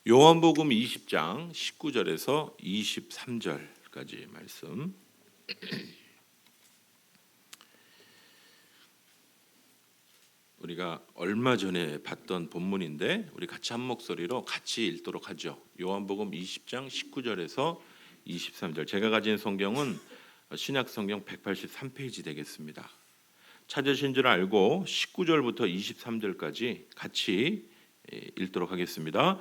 요한복음 20장 19절에서 23절까지 말씀. 우리가 얼마 전에 봤던 본문인데 우리 같이 한 목소리로 같이 읽도록 하죠. 요한복음 20장 19절에서 23절. 제가 가진 성경은 신약 성경 183페이지 되겠습니다. 찾으신 줄 알고 19절부터 23절까지 같이 읽도록 하겠습니다.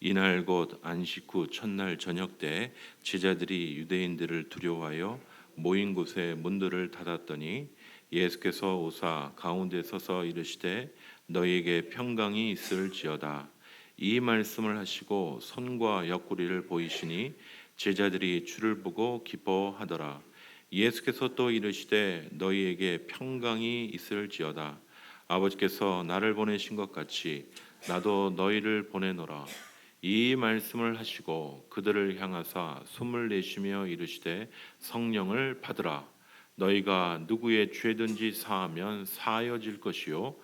이날 곧 안식 후 첫날 저녁 때 제자들이 유대인들을 두려워하여 모인 곳에 문들을 닫았더니 예수께서 오사 가운데 서서 이르시되 너희에게 평강이 있을지어다. 이 말씀을 하시고 손과 옆구리를 보이시니 제자들이 주를 보고 기뻐하더라. 예수께서 또 이르시되 너희에게 평강이 있을지어다. 아버지께서 나를 보내신 것 같이 나도 너희를 보내노라. 이 말씀을 하시고 그들을 향하사 숨을 내쉬며 이르시되 성령을 받으라. 너희가 누구의 죄든지 사하면 사하여질 것이요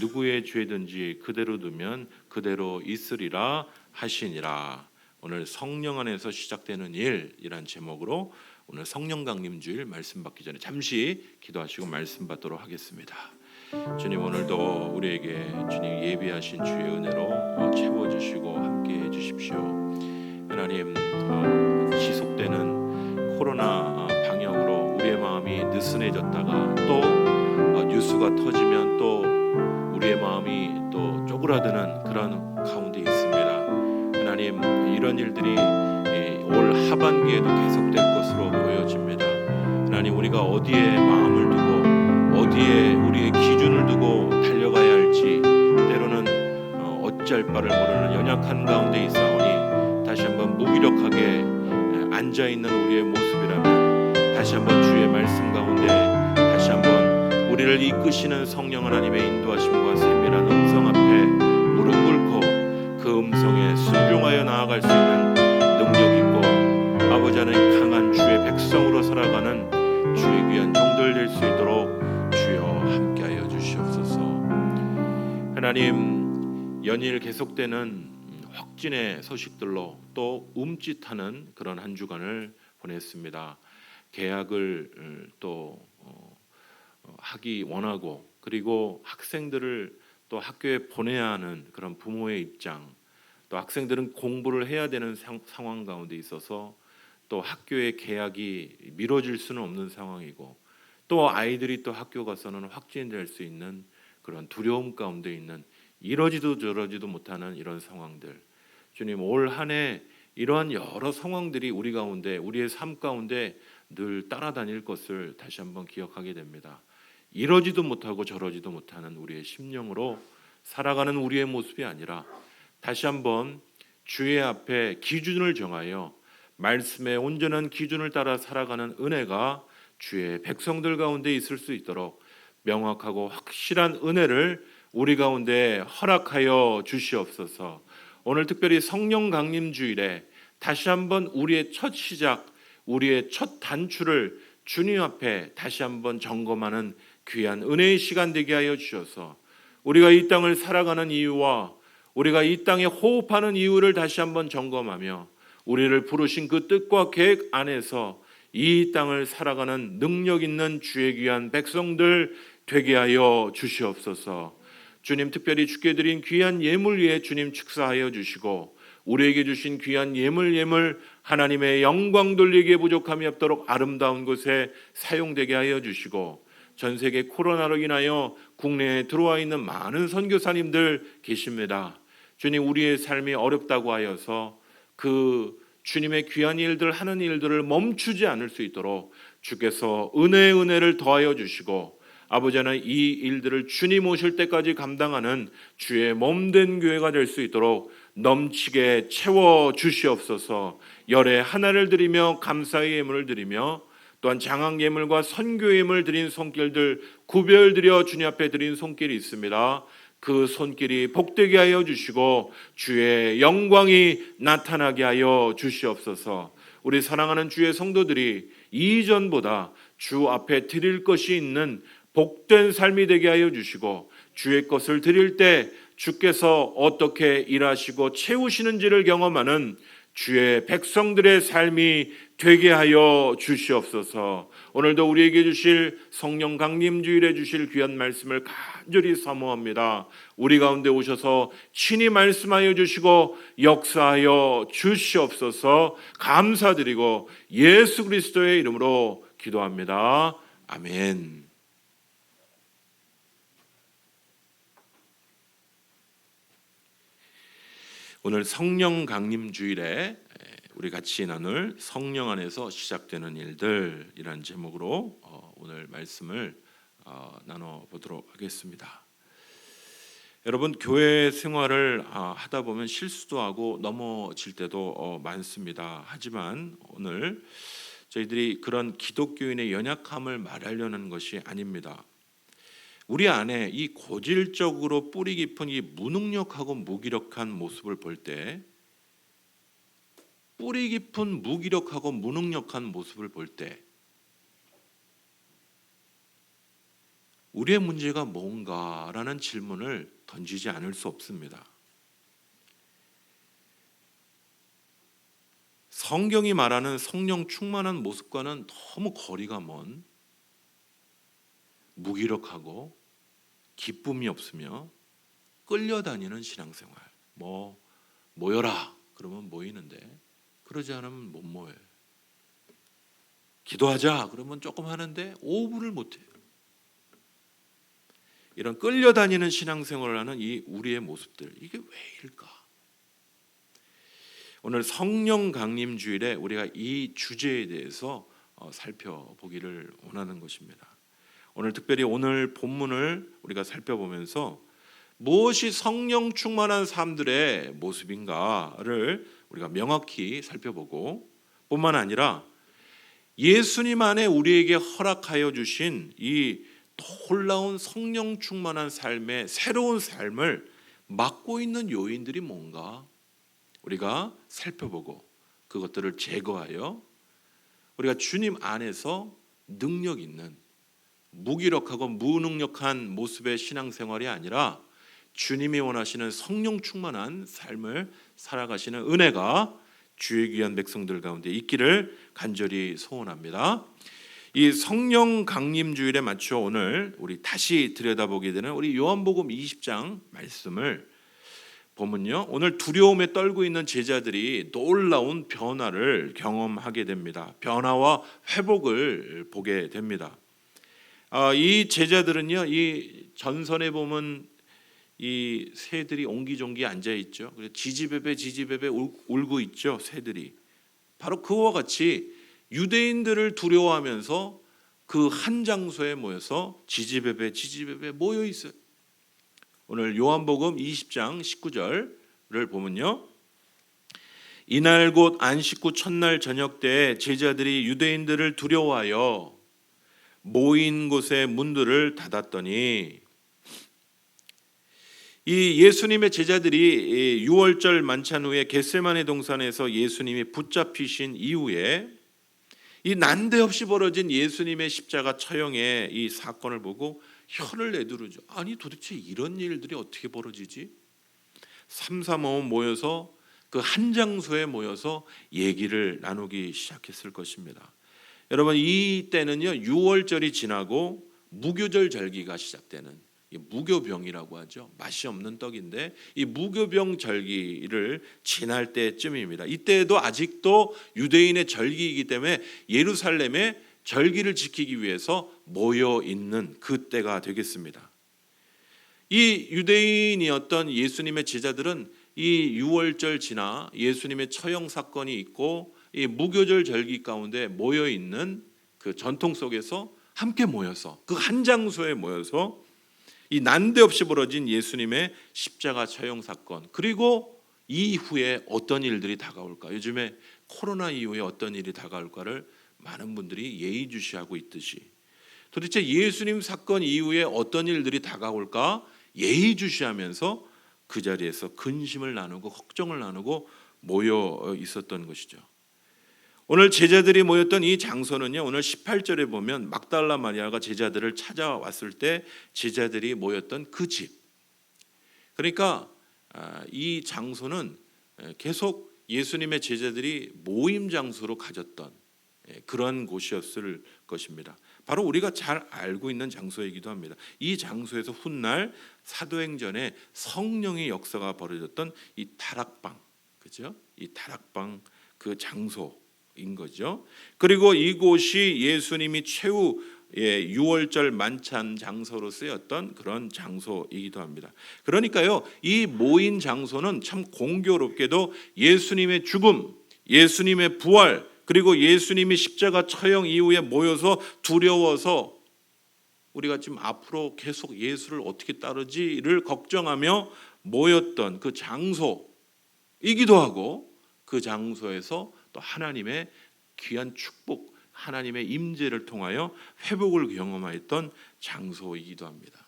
누구의 죄든지 그대로 두면 그대로 있으리라 하시니라. 오늘 성령 안에서 시작되는 일이란 제목으로 오늘 성령 강림 주일 말씀 받기 전에 잠시 기도하시고 말씀 받도록 하겠습니다. 주님, 오늘도 우리에게 주님 예비하신 주의 은혜로 채워주시고 함께해 주십시오. 하나님, 지속되는 코로나 방역으로 우리의 마음이 느슨해졌다가 또 뉴스가 터지면 또 우리의 마음이 또 쪼그라드는 그런 가운데 있습니다. 하나님, 이런 일들이 올 하반기에도 계속될 것으로 보여집니다. 하나님, 우리가 어디에 마음을 두고 어디에 우리의 기준을 두고 달려가야 할지 때로는 어찌할 바를 모르는 연약한 가운데 있사오니 다시 한번 무기력하게 앉아있는 우리의 모습이라면 다시 한번 주의 말씀 가운데 다시 한번 우리를 이끄시는 성령 하나님의 인도하심과 세밀한 음성 앞에 무릎 꿇고 그 음성에 순종하여 나아갈 수 있는 능력 있고 아버지 하나님 강한 주의 백성으로 살아가는 주의 귀한 종들 될 수 있도록 주여 함께하여 주시옵소서. 하나님, 연일 계속되는 확진의 소식들로 또 움찔하는 그런 한 주간을 보냈습니다. 계약을 또 하기 원하고 그리고 학생들을 또 학교에 보내야 하는 그런 부모의 입장, 또 학생들은 공부를 해야 되는 상황 가운데 있어서 또 학교의 계약이 미뤄질 수는 없는 상황이고 또 아이들이 또 학교 가서는 확진될 수 있는 그런 두려움 가운데 있는 이러지도 저러지도 못하는 이런 상황들, 주님, 올 한 해 이러한 여러 상황들이 우리 가운데 우리의 삶 가운데 늘 따라다닐 것을 다시 한번 기억하게 됩니다. 이러지도 못하고 저러지도 못하는 우리의 심령으로 살아가는 우리의 모습이 아니라 다시 한번 주의 앞에 기준을 정하여 말씀의 온전한 기준을 따라 살아가는 은혜가 주의 백성들 가운데 있을 수 있도록 명확하고 확실한 은혜를 우리 가운데 허락하여 주시옵소서. 오늘 특별히 성령 강림 주일에 다시 한번 우리의 첫 시작, 우리의 첫 단추를 주님 앞에 다시 한번 점검하는 귀한 은혜의 시간 되게 하여 주셔서 우리가 이 땅을 살아가는 이유와 우리가 이 땅에 호흡하는 이유를 다시 한번 점검하며 우리를 부르신 그 뜻과 계획 안에서 이 땅을 살아가는 능력 있는 주의 귀한 백성들 되게 하여 주시옵소서. 주님, 특별히 주께 드린 귀한 예물 위에 주님 축사하여 주시고 우리에게 주신 귀한 예물 하나님의 영광 돌리기에 부족함이 없도록 아름다운 곳에 사용되게 하여 주시고 전 세계 코로나로 인하여 국내에 들어와 있는 많은 선교사님들 계십니다. 주님, 우리의 삶이 어렵다고 하여서 그 주님의 귀한 일들 하는 일들을 멈추지 않을 수 있도록 주께서 은혜를 더하여 주시고 아버지 하나님, 이 일들을 주님 오실 때까지 감당하는 주의 몸된 교회가 될 수 있도록 넘치게 채워 주시옵소서. 열에 하나를 드리며 감사의 예물을 드리며 또한 장학 예물과 선교 예물 드린 손길들 구별드려 주님 앞에 드린 손길이 있습니다. 그 손길이 복되게 하여 주시고 주의 영광이 나타나게 하여 주시옵소서. 우리 사랑하는 주의 성도들이 이전보다 주 앞에 드릴 것이 있는 복된 삶이 되게 하여 주시고 주의 것을 드릴 때 주께서 어떻게 일하시고 채우시는지를 경험하는 주의 백성들의 삶이 되게 하여 주시옵소서. 오늘도 우리에게 주실 성령 강림 주일에 주실 귀한 말씀을 간절히 사모합니다. 우리 가운데 오셔서 친히 말씀하여 주시고 역사하여 주시옵소서. 감사드리고 예수 그리스도의 이름으로 기도합니다. 아멘. 오늘 성령 강림 주일에 우리 같이 나눌 성령 안에서 시작되는 일들이라는 제목으로 오늘 말씀을 나눠보도록 하겠습니다. 여러분, 교회 생활을 하다 보면 실수도 하고 넘어질 때도 많습니다. 하지만 오늘 저희들이 그런 기독교인의 연약함을 말하려는 것이 아닙니다. 우리 안에 이 고질적으로 뿌리 깊은 이 무능력하고 무기력한 모습을 볼 때, 뿌리 깊은 무기력하고 무능력한 모습을 볼 때 우리의 문제가 뭔가라는 질문을 던지지 않을 수 없습니다. 성경이 말하는 성령 충만한 모습과는 너무 거리가 먼 무기력하고 기쁨이 없으며 끌려다니는 신앙생활. 모여라 그러면 모이는데 그러지 않으면 못 모여요. 기도하자 그러면 조금 하는데 5분을 못해요. 이런 끌려다니는 신앙생활을 하는 이 우리의 모습들, 이게 왜일까? 오늘 성령 강림 주일에 우리가 이 주제에 대해서 살펴보기를 원하는 것입니다. 오늘 특별히 오늘 본문을 우리가 살펴보면서 무엇이 성령 충만한 사람들의 모습인가를 우리가 명확히 살펴보고, 뿐만 아니라 예수님 안에 우리에게 허락하여 주신 이 놀라운 성령 충만한 삶의 새로운 삶을 막고 있는 요인들이 뭔가 우리가 살펴보고, 그것들을 제거하여 우리가 주님 안에서 능력 있는 무기력하고 무능력한 모습의 신앙생활이 아니라 주님이 원하시는 성령 충만한 삶을 살아가시는 은혜가 주의 귀한 백성들 가운데 있기를 간절히 소원합니다. 이 성령 강림 주일에 맞춰 오늘 우리 다시 들여다보게 되는 우리 요한복음 20장 말씀을 보면요, 오늘 두려움에 떨고 있는 제자들이 놀라운 변화를 경험하게 됩니다. 변화와 회복을 보게 됩니다. 이 제자들은요, 이 전선에 보면 이 새들이 옹기종기 앉아 있죠. 지지배배 울고 있죠. 새들이 바로 그와 같이 유대인들을 두려워하면서 그 한 장소에 모여서 지지배배 모여 있어요. 오늘 요한복음 20장 19절을 보면요, 이날 곧 안식구 첫날 저녁 때 제자들이 유대인들을 두려워하여 모인 곳의 문들을 닫았더니, 이 예수님의 제자들이 유월절 만찬 후에 겟세마네 동산에서 예수님이 붙잡히신 이후에 이 난데없이 벌어진 예수님의 십자가 처형의 이 사건을 보고 혀를 내두르죠. 아니 도대체 이런 일들이 어떻게 벌어지지? 삼삼오오 모여서 그 한 장소에 모여서 얘기를 나누기 시작했을 것입니다. 여러분, 이 때는요, 유월절이 지나고 무교절 절기가 시작되는, 무교병이라고 하죠. 맛이 없는 떡인데 이 무교병 절기를 지날 때쯤입니다. 이때에도 아직도 유대인의 절기이기 때문에 예루살렘에 절기를 지키기 위해서 모여 있는 그때가 되겠습니다. 이 유대인이었던 예수님의 제자들은 이 유월절 지나 예수님의 처형 사건이 있고 이 무교절 절기 가운데 모여 있는 그 전통 속에서 함께 모여서 그 한 장소에 모여서 이 난데없이 벌어진 예수님의 십자가 처형 사건, 그리고 이후에 어떤 일들이 다가올까, 요즘에 코로나 이후에 어떤 일이 다가올까를 많은 분들이 예의주시하고 있듯이 도대체 예수님 사건 이후에 어떤 일들이 다가올까 예의주시하면서 그 자리에서 근심을 나누고 걱정을 나누고 모여 있었던 것이죠. 오늘 제자들이 모였던 이 장소는요, 오늘 18절에 보면 막달라 마리아가 제자들을 찾아왔을 때 제자들이 모였던 그 집, 그러니까 이 장소는 계속 예수님의 제자들이 모임 장소로 가졌던 그런 곳이었을 것입니다. 바로 우리가 잘 알고 있는 장소이기도 합니다. 이 장소에서 훗날 사도행전에 성령의 역사가 벌어졌던 이 다락방, 그죠? 이 다락방 그 장소인 거죠. 그리고 이곳이 예수님이 최후 유월절 만찬 장소로 쓰였던 그런 장소이기도 합니다. 그러니까요, 이 모인 장소는 참 공교롭게도 예수님의 죽음, 예수님의 부활, 그리고 예수님이 십자가 처형 이후에 모여서 두려워서 우리가 지금 앞으로 계속 예수를 어떻게 따르지를 걱정하며 모였던 그 장소이기도 하고, 그 장소에서 또 하나님의 귀한 축복, 하나님의 임재를 통하여 회복을 경험하였던 장소이기도 합니다.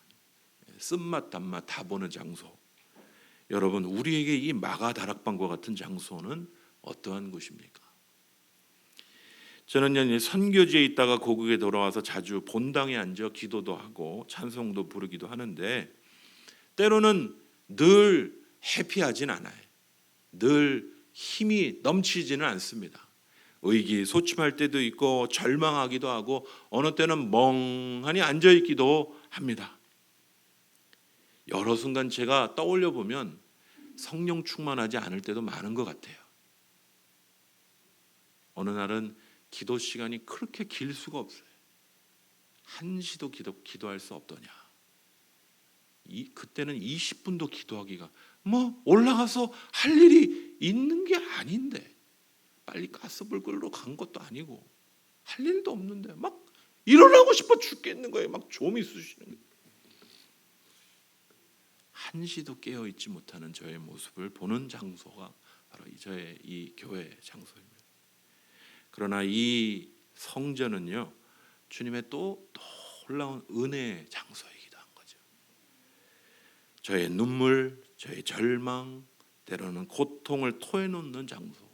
쓴맛 단맛 다 보는 장소. 여러분, 우리에게 이 마가 다락방과 같은 장소는 어떠한 곳입니까? 저는 선교지에 있다가 고국에 돌아와서 자주 본당에 앉아 기도도 하고 찬송도 부르기도 하는데, 때로는 늘 해피하진 않아요. 늘 힘이 넘치지는 않습니다. 의기소침할 때도 있고 절망하기도 하고 어느 때는 멍하니 앉아있기도 합니다. 여러 순간 제가 떠올려 보면 성령 충만하지 않을 때도 많은 것 같아요. 어느 날은 기도 시간이 그렇게 길 수가 없어요. 한시도 기도할 수 없더냐. 그때는 20분도 기도하기가 올라가서 할 일이 있는 게 아닌데, 빨리 가스불 끌러 간 것도 아니고 할 일도 없는데 막 일어나고 싶어 죽겠는 거예요. 막 좀이 쑤시는 거예요. 한시도 깨어있지 못하는 저의 모습을 보는 장소가 바로 저의 이 교회 장소입니다. 그러나 이 성전은요, 주님의 또 놀라운 은혜의 장소이기도 한 거죠. 저의 눈물, 저의 절망, 때로는 고통을 토해놓는 장소.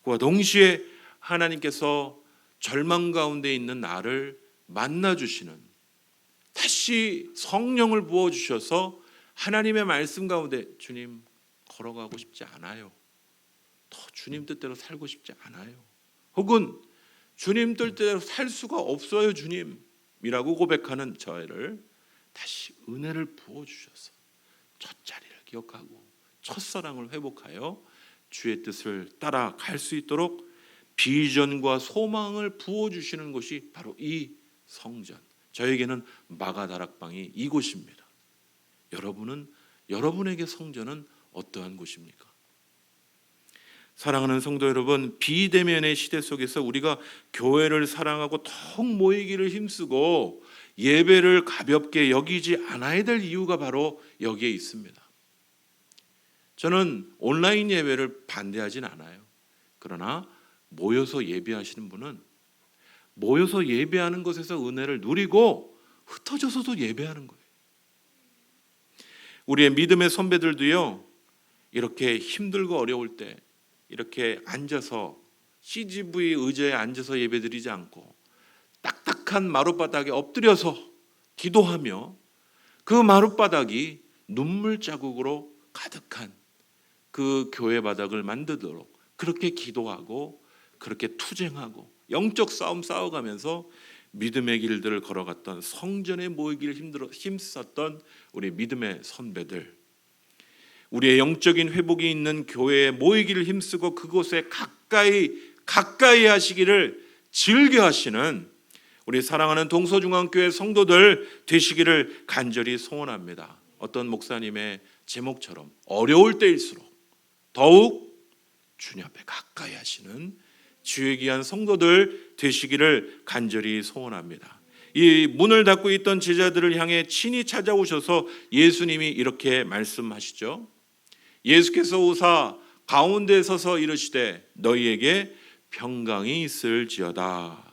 그와 동시에 하나님께서 절망 가운데 있는 나를 만나주시는, 다시 성령을 부어주셔서 하나님의 말씀 가운데, 주님 걸어가고 싶지 않아요. 더 주님 뜻대로 살고 싶지 않아요. 혹은 주님 뜻대로 살 수가 없어요, 주님이라고 고백하는 저를 다시 은혜를 부어주셔서 첫자리를 기억하고 첫사랑을 회복하여 주의 뜻을 따라갈 수 있도록 비전과 소망을 부어주시는 곳이 바로 이 성전. 저에게는 마가다락방이 이곳입니다. 여러분에게 성전은 어떠한 곳입니까? 사랑하는 성도 여러분, 비대면의 시대 속에서 우리가 교회를 사랑하고 더욱 모이기를 힘쓰고 예배를 가볍게 여기지 않아야 될 이유가 바로 여기에 있습니다. 저는 온라인 예배를 반대하진 않아요. 그러나 모여서 예배하시는 분은 모여서 예배하는 것에서 은혜를 누리고 흩어져서도 예배하는 거예요. 우리의 믿음의 선배들도요, 이렇게 힘들고 어려울 때 이렇게 앉아서 CGV 의자에 앉아서 예배드리지 않고 딱딱한 마룻바닥에 엎드려서 기도하며 그 마룻바닥이 눈물 자국으로 가득한 그 교회 바닥을 만들도록 그렇게 기도하고 그렇게 투쟁하고 영적 싸움 싸워가면서 믿음의 길들을 걸어갔던, 성전에 모이기를 힘썼던 우리 믿음의 선배들, 우리의 영적인 회복이 있는 교회에 모이기를 힘쓰고 그곳에 가까이 하시기를 즐겨하시는 우리 사랑하는 동서중앙교회 성도들 되시기를 간절히 소원합니다. 어떤 목사님의 제목처럼 어려울 때일수록 더욱 주님 앞에 가까이 하시는 주의 귀한 성도들 되시기를 간절히 소원합니다. 이 문을 닫고 있던 제자들을 향해 친히 찾아오셔서 예수님이 이렇게 말씀하시죠. 예수께서 오사 가운데 서서 이르시되 너희에게 평강이 있을지어다.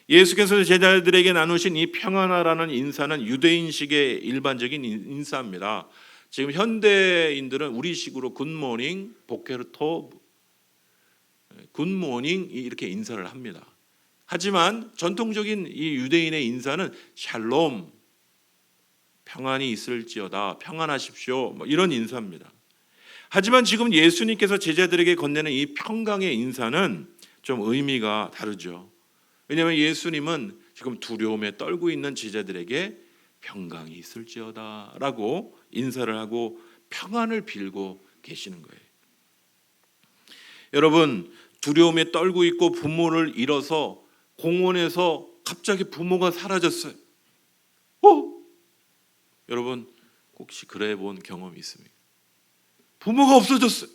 예수께서 제자들에게 나누신 이 평안하라는 인사는 유대인식의 일반적인 인사입니다. 지금 현대인들은 우리식으로 굿모닝, 보케르토, 굿모닝 이렇게 인사를 합니다. 하지만 전통적인 이 유대인의 인사는 샬롬, 평안이 있을지어다, 평안하십시오, 뭐 이런 인사입니다. 하지만 지금 예수님께서 제자들에게 건네는 이 평강의 인사는 좀 의미가 다르죠. 왜냐하면 예수님은 지금 두려움에 떨고 있는 제자들에게 평강이 있을지어다라고 인사를 하고 평안을 빌고 계시는 거예요. 여러분, 두려움에 떨고 있고 부모를 잃어서 공원에서 갑자기 부모가 사라졌어요. 여러분, 혹시 그래 본 경험이 있습니까? 부모가 없어졌어요.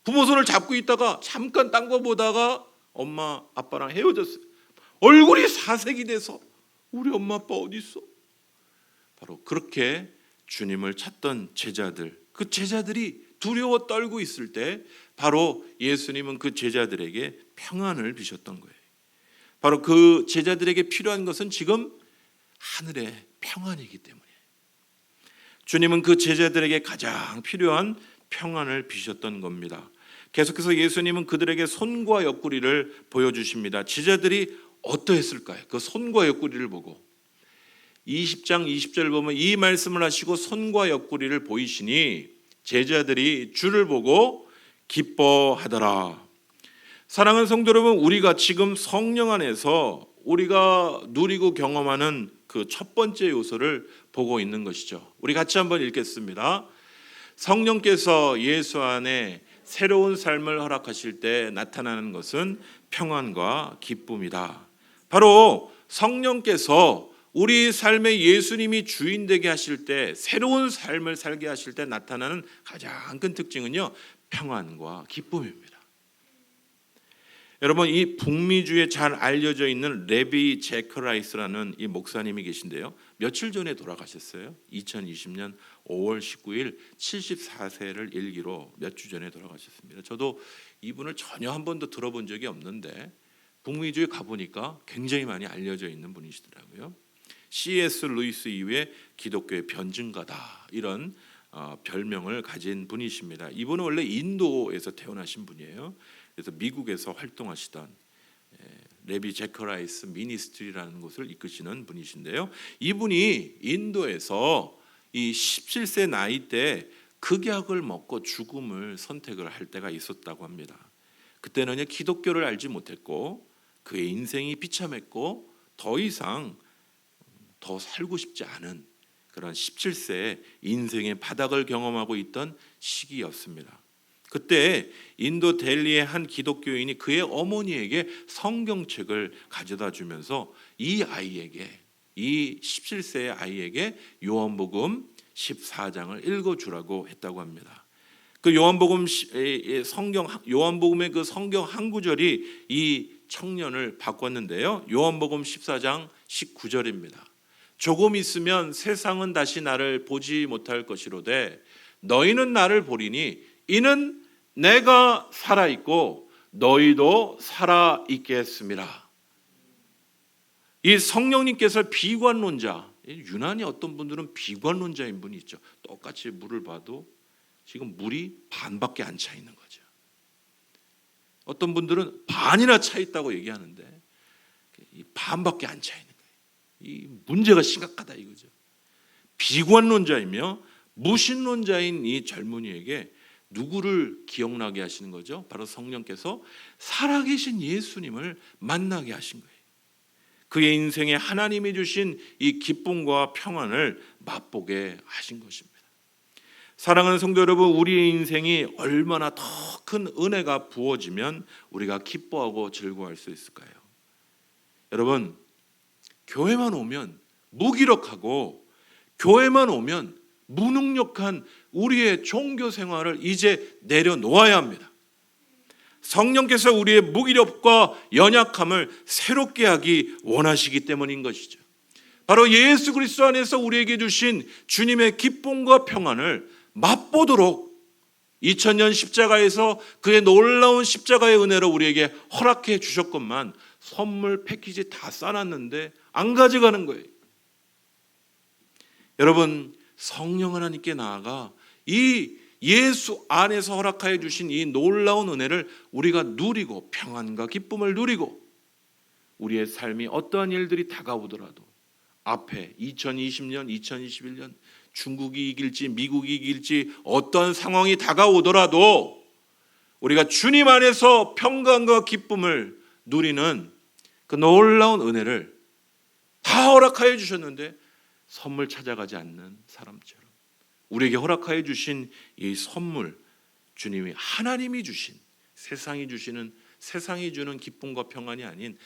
부모 손을 잡고 있다가 잠깐 딴 거 보다가 엄마 아빠랑 헤어졌어요. 얼굴이 사색이 돼서 우리 엄마 아빠 어디 있어? 바로 그렇게 주님을 찾던 제자들, 그 제자들이 두려워 떨고 있을 때 바로 예수님은 그 제자들에게 평안을 비셨던 거예요. 바로 그 제자들에게 필요한 것은 지금 하늘의 평안이기 때문이에요. 주님은 그 제자들에게 가장 필요한 평안을 비셨던 겁니다. 계속해서 예수님은 그들에게 손과 옆구리를 보여주십니다. 제자들이 어떠했을까요? 그 손과 옆구리를 보고 20장 20절 보면 이 말씀을 하시고 손과 옆구리를 보이시니 제자들이 주를 보고 기뻐하더라. 사랑하는 성도 여러분, 우리가 지금 성령 안에서 우리가 누리고 경험하는 그 첫 번째 요소를 보고 있는 것이죠. 우리 같이 한번 읽겠습니다. 성령께서 예수 안에 새로운 삶을 허락하실 때 나타나는 것은 평안과 기쁨이다. 바로 성령께서 우리 삶에 예수님이 주인 되게 하실 때, 새로운 삶을 살게 하실 때 나타나는 가장 큰 특징은요, 평안과 기쁨입니다. 여러분, 이 북미주에 잘 알려져 있는 레비 제커라이스라는 이 목사님이 계신데요, 며칠 전에 돌아가셨어요. 2020년 5월 19일 74세를 일기로 몇 주 전에 돌아가셨습니다. 저도 이분을 전혀 한 번도 들어본 적이 없는데 북미주에 가보니까 굉장히 많이 알려져 있는 분이시더라고요. C.S. 루이스 이후에 기독교의 변증가다, 이런 별명을 가진 분이십니다. 이분은 원래 인도에서 태어나신 분이에요. 그래서 미국에서 활동하시던 레비 제커라이스 미니스트리라는 곳을 이끄시는 분이신데요. 이분이 인도에서 이 17세 나이 때 극약을 먹고 죽음을 선택을 할 때가 있었다고 합니다. 그때는 기독교를 알지 못했고 그의 인생이 비참했고 더 이상 더 살고 싶지 않은 그런 17세 인생의 바닥을 경험하고 있던 시기였습니다. 그때 인도 델리의 한 기독교인이 그의 어머니에게 성경책을 가져다 주면서 이 17세의 아이에게 요한복음 14장을 읽어주라고 했다고 합니다. 그 요한복음의 그 성경 한 구절이 이 청년을 바꿨는데요. 요한복음 14장 19절입니다. 조금 있으면 세상은 다시 나를 보지 못할 것이로되 너희는 나를 보리니 이는 내가 살아있고 너희도 살아있게 했습니다. 이 성령님께서 비관론자, 유난히 어떤 분들은 비관론자인 분이 있죠. 똑같이 물을 봐도 지금 물이 반밖에 안 차 있는 거죠. 어떤 분들은 반이나 차 있다고 얘기하는데 이 반밖에 안 차 있는 거예요. 이 문제가 심각하다 이거죠. 비관론자이며 무신론자인 이 젊은이에게 누구를 기억나게 하시는 거죠? 바로 성령께서 살아계신 예수님을 만나게 하신 거예요. 그의 인생에 하나님이 주신 이 기쁨과 평안을 맛보게 하신 것입니다. 사랑하는 성도 여러분, 우리의 인생이 얼마나 더 큰 은혜가 부어지면 우리가 기뻐하고 즐거워할 수 있을까요? 여러분, 교회만 오면 무기력하고 교회만 오면 무능력한 우리의 종교 생활을 이제 내려놓아야 합니다. 성령께서 우리의 무기력과 연약함을 새롭게 하기 원하시기 때문인 것이죠. 바로 예수 그리스도 안에서 우리에게 주신 주님의 기쁨과 평안을 맛보도록 2000년 십자가에서 그의 놀라운 십자가의 은혜로 우리에게 허락해 주셨건만 선물 패키지 다 싸놨는데 안 가져가는 거예요. 여러분, 성령 하나님께 나아가 이 예수 안에서 허락하여 주신 이 놀라운 은혜를 우리가 누리고 평안과 기쁨을 누리고 우리의 삶이 어떠한 일들이 다가오더라도 앞에 2020년, 2021년 중국이 이길지 미국이 이길지 어떤 상황이 다가오더라도 우리가 주님 안에서 평강과 기쁨을 누리는 그 놀라운 은혜를 다 허락하여 주셨는데 선물 찾아가지 않는 사람처럼 우리에게 허락하여 주신 이 선물, 주님이 하나님이 주신, 세상이 주는 기쁨과 평안이 아닌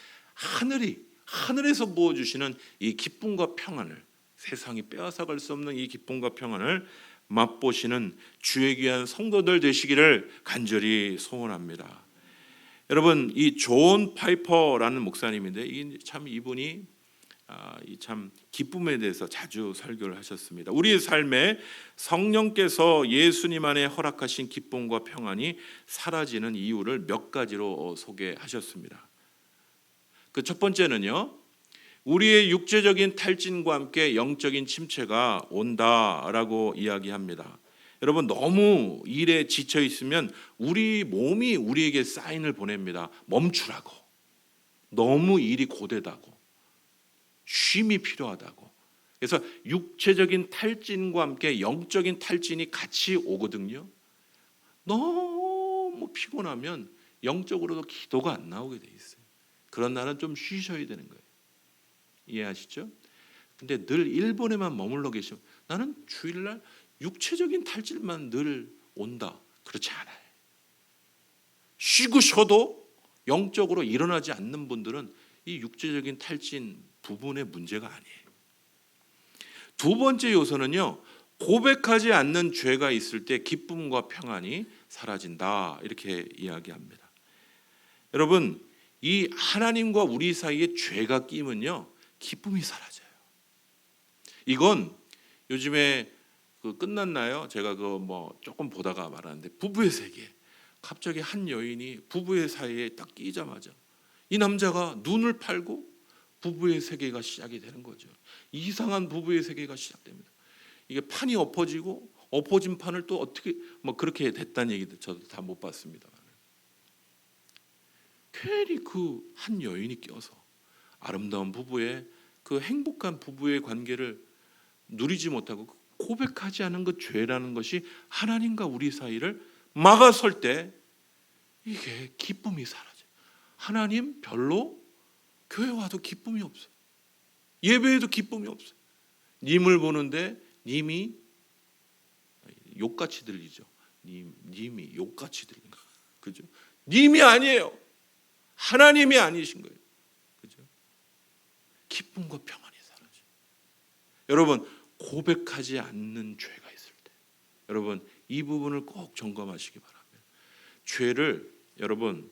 하늘에서 부어 주시는 이 기쁨과 평안을, 세상이 빼앗아갈 수 없는 이 기쁨과 평안을 맛보시는 주의 귀한 성도들 되시기를 간절히 소원합니다. 여러분, 이 존 파이퍼라는 목사님인데 이분이 참 기쁨에 대해서 자주 설교를 하셨습니다. 우리의 삶에 성령께서 예수님 안에 허락하신 기쁨과 평안이 사라지는 이유를 몇 가지로 소개하셨습니다. 그 첫 번째는요, 우리의 육체적인 탈진과 함께 영적인 침체가 온다라고 이야기합니다. 여러분, 너무 일에 지쳐 있으면 우리 몸이 우리에게 사인을 보냅니다. 멈추라고. 너무 일이 고되다고. 쉼이 필요하다고. 그래서 육체적인 탈진과 함께 영적인 탈진이 같이 오거든요. 너무 피곤하면 영적으로도 기도가 안 나오게 돼 있어요. 그런 날은 좀 쉬셔야 되는 거예요. 이해하시죠? 근데 늘 일본에만 머물러 계시면 나는 주일날 육체적인 탈진만 늘 온다. 그렇지 않아요. 쉬고 쉬어도 영적으로 일어나지 않는 분들은 이 육체적인 탈진 부분의 문제가 아니에요. 두 번째 요소는요, 고백하지 않는 죄가 있을 때 기쁨과 평안이 사라진다, 이렇게 이야기합니다. 여러분, 이 하나님과 우리 사이에 죄가 끼면요, 기쁨이 사라져요. 이건 요즘에 끝났나요? 제가 조금 보다가 말하는데, 부부의 세계. 갑자기 한 여인이 부부의 사이에 딱 끼자마자 이 남자가 눈을 팔고 부부의 세계가 시작이 되는 거죠. 이상한 부부의 세계가 시작됩니다. 이게 판이 엎어지고 엎어진 판을 또 어떻게 그렇게 됐다는 얘기도 저도 다 못 봤습니다만, 괜히 그 한 여인이 껴서 아름다운 부부의 그 행복한 부부의 관계를 누리지 못하고 고백하지 않은 그 죄라는 것이 하나님과 우리 사이를 막아설 때 이게 기쁨이 사라져요. 하나님 별로 교회 와도 기쁨이 없어요. 예배에도 기쁨이 없어요. 님을 보는데 님이 욕같이 들리죠. 님이 욕같이 들리는 거, 그죠? 님이 아니에요. 하나님이 아니신 거예요. 그죠? 기쁨과 평안이 사라져요. 여러분, 고백하지 않는 죄가 있을 때, 여러분 이 부분을 꼭 점검하시기 바랍니다. 죄를, 여러분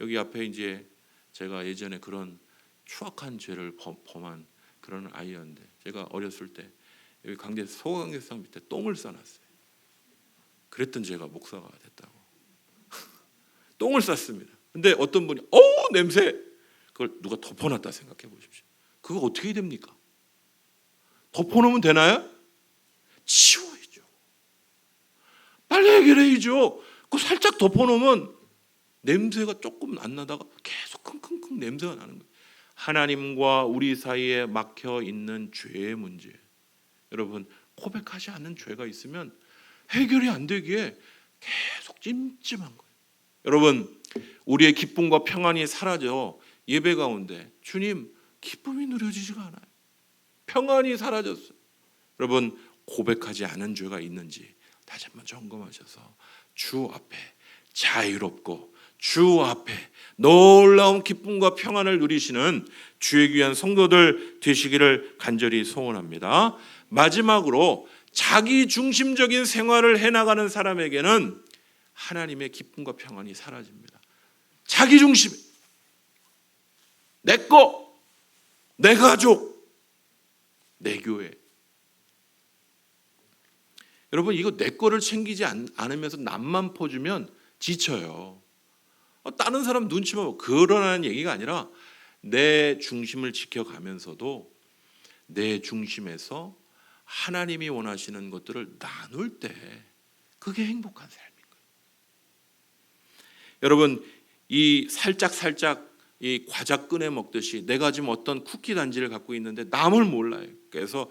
여기 앞에 이제 제가 예전에 그런 추악한 죄를 범한 그런 아이였는데, 제가 어렸을 때 여기 소강대상 밑에 똥을 싸놨어요. 그랬던 제가 목사가 됐다고. 똥을 쌌습니다. 근데 어떤 분이 냄새, 그걸 누가 덮어놨다 생각해 보십시오. 그거 어떻게 됩니까? 덮어놓으면 되나요? 치워야죠. 빨리 해결해야죠. 그 살짝 덮어놓으면 냄새가 조금 안 나다가 계속 킁킁킁 냄새가 나는 거예요. 하나님과 우리 사이에 막혀 있는 죄의 문제. 여러분, 고백하지 않는 죄가 있으면 해결이 안 되기에 계속 찜찜한 거예요. 여러분, 우리의 기쁨과 평안이 사라져 예배 가운데 주님 기쁨이 누려지지가 않아요. 평안이 사라졌어요. 여러분, 고백하지 않은 죄가 있는지 다시 한번 점검하셔서 주 앞에 자유롭고 주 앞에 놀라운 기쁨과 평안을 누리시는 주의 귀한 성도들 되시기를 간절히 소원합니다. 마지막으로 자기 중심적인 생활을 해나가는 사람에게는 하나님의 기쁨과 평안이 사라집니다. 자기 중심, 내 거, 내 가족, 내 교회. 여러분, 이거 내 거를 챙기지 않으면서 남만 퍼주면 지쳐요. 다른 사람 눈치만 보고 그러라는 얘기가 아니라 내 중심을 지켜가면서도 내 중심에서 하나님이 원하시는 것들을 나눌 때 그게 행복한 삶인 거예요. 여러분, 이 살짝 이 과자 꺼내 먹듯이 내가 지금 어떤 쿠키 단지를 갖고 있는데 남을 몰라요. 그래서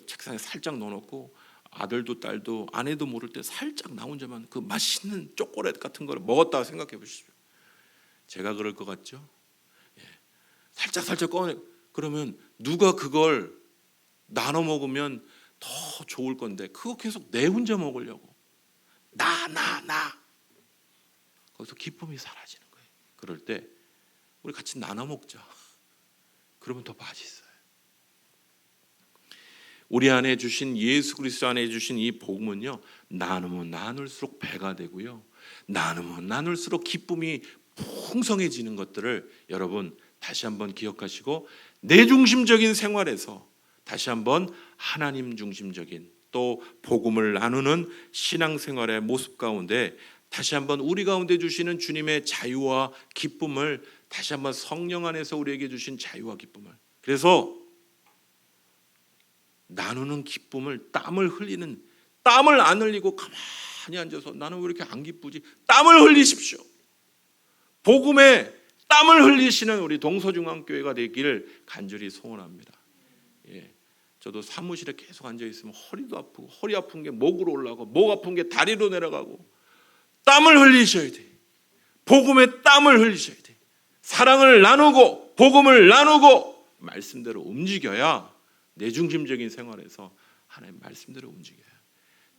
책상에 살짝 넣어놓고 아들도 딸도 아내도 모를 때 살짝 나 혼자만 그 맛있는 초콜릿 같은 거를 먹었다 생각해 보십시오. 제가 그럴 것 같죠? 예. 살짝 꺼내 그러면 누가 그걸 나눠 먹으면 더 좋을 건데 그거 계속 내 혼자 먹으려고 나 거기서 기쁨이 사라지는 거예요. 그럴 때 우리 같이 나눠 먹자. 그러면 더 맛있어요. 우리 안에 주신 예수 그리스도 안에 주신 이 복음은요, 나누면 나눌수록 배가 되고요, 나누면 나눌수록 기쁨이 풍성해지는 것들을 여러분 다시 한번 기억하시고 내 중심적인 생활에서 다시 한번 하나님 중심적인 또 복음을 나누는 신앙생활의 모습 가운데 다시 한번 우리 가운데 주시는 주님의 자유와 기쁨을 다시 한번 성령 안에서 우리에게 주신 자유와 기쁨을, 그래서 나누는 기쁨을 땀을 흘리는, 땀을 안 흘리고 가만히 앉아서 나는 왜 이렇게 안 기쁘지? 땀을 흘리십시오. 복음에 땀을 흘리시는 우리 동서중앙교회가 되기를 간절히 소원합니다. 예, 저도 사무실에 계속 앉아 있으면 허리도 아프고, 허리 아픈 게 목으로 올라가고, 목 아픈 게 다리로 내려가고, 땀을 흘리셔야 돼. 복음에 땀을 흘리셔야 돼. 사랑을 나누고 복음을 나누고 말씀대로 움직여야 내 중심적인 생활에서 하나님 말씀대로 움직여요.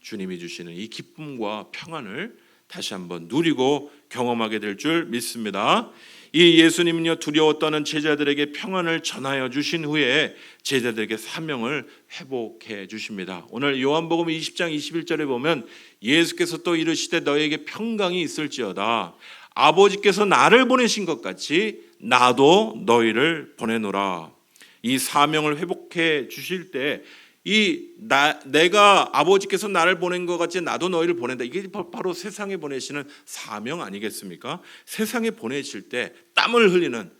주님이 주시는 이 기쁨과 평안을 다시 한번 누리고 경험하게 될 줄 믿습니다. 이 예수님은요, 두려워 떠는 제자들에게 평안을 전하여 주신 후에 제자들에게 사명을 회복해 주십니다. 오늘 요한복음 20장 21절에 보면 예수께서 또 이르시되 너에게 평강이 있을지어다. 아버지께서 나를 보내신 것 같이 나도 너희를 보내노라. 이 사명을 회복해 주실 때 내가 아버지께서 나를 보낸 것 같이 나도 너희를 보낸다. 이게 바로 세상에 보내시는 사명 아니겠습니까? 세상에 보내실 때 땀을 흘리는,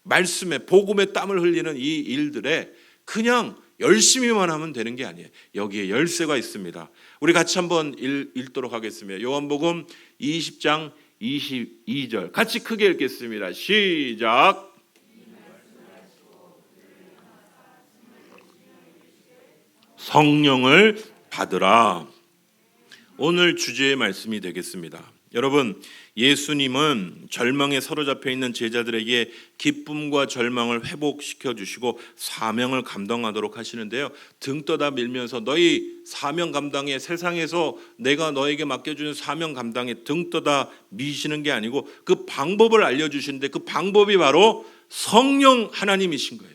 말씀에 복음에 땀을 흘리는 이 일들에 그냥 열심히만 하면 되는 게 아니에요. 여기에 열쇠가 있습니다. 우리 같이 한번 읽도록 하겠습니다. 요한복음 20장 22절 같이 크게 읽겠습니다. 시작. 성령을 받으라. 오늘 주제의 말씀이 되겠습니다. 여러분, 예수님은 절망에 사로잡혀 있는 제자들에게 기쁨과 절망을 회복시켜 주시고 사명을 감당하도록 하시는데요, 등 떠다 밀면서 너희 사명 감당에, 세상에서 내가 너에게 맡겨주는 사명 감당에 등 떠다 미시는 게 아니고 그 방법을 알려주시는데 그 방법이 바로 성령 하나님이신 거예요.